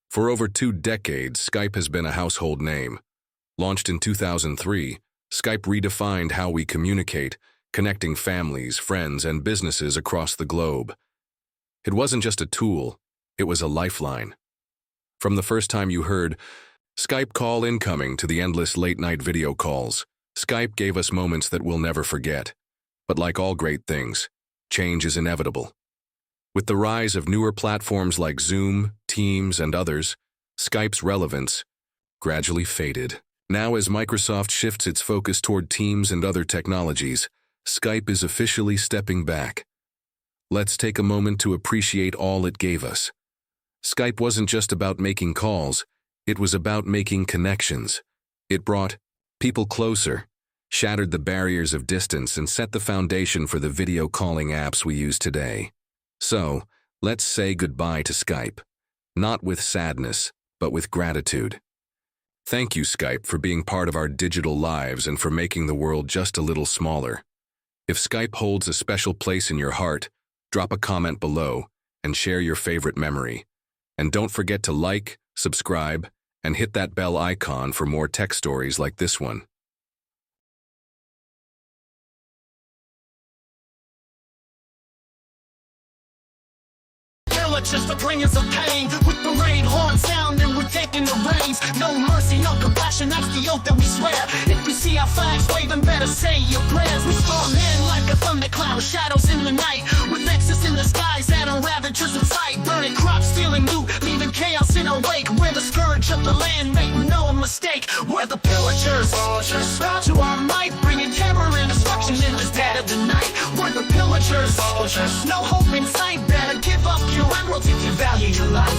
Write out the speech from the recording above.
For over 2 decades, Skype has been a household name. Launched in 2003, Skype redefined how we communicate, connecting families, friends, and businesses across the globe. It wasn't just a tool, it was a lifeline. From the first time you heard, "Skype call incoming," to the endless late-night video calls, Skype gave us moments that we'll never forget. But like all great things, change is inevitable. With the rise of newer platforms like Zoom, Teams, and others, Skype's relevance gradually faded. Now, as Microsoft shifts its focus toward Teams and other technologies, Skype is officially stepping back. Let's take a moment to appreciate all it gave us. Skype wasn't just about making calls, it was about making connections. It brought people closer, shattered the barriers of distance, and set the foundation for the video calling apps we use today. So, let's say goodbye to Skype. Not with sadness, but with gratitude. Thank you, Skype, for being part of our digital lives and for making the world just a little smaller. If Skype holds a special place in your heart, drop a comment below and share your favorite memory. And don't forget to like, subscribe, and hit that bell icon for more tech stories like this one. Just to bring us some pain with the rain horn sound and we're taking the reins. No mercy, no compassion, that's the oath that we swear. If you see our flags waving, better say your prayers. We storm in like a thundercloud, shadows in the night, with nexus in the skies and a ravagers in sight. Burning crops, stealing loot, leaving chaos in our wake. We're the scourge of the land, make no mistake. We're the pillagers, bow to our might, bringing terror and destruction in the dead of the night. We're the pillagers, no hope in sight, better give up your emeralds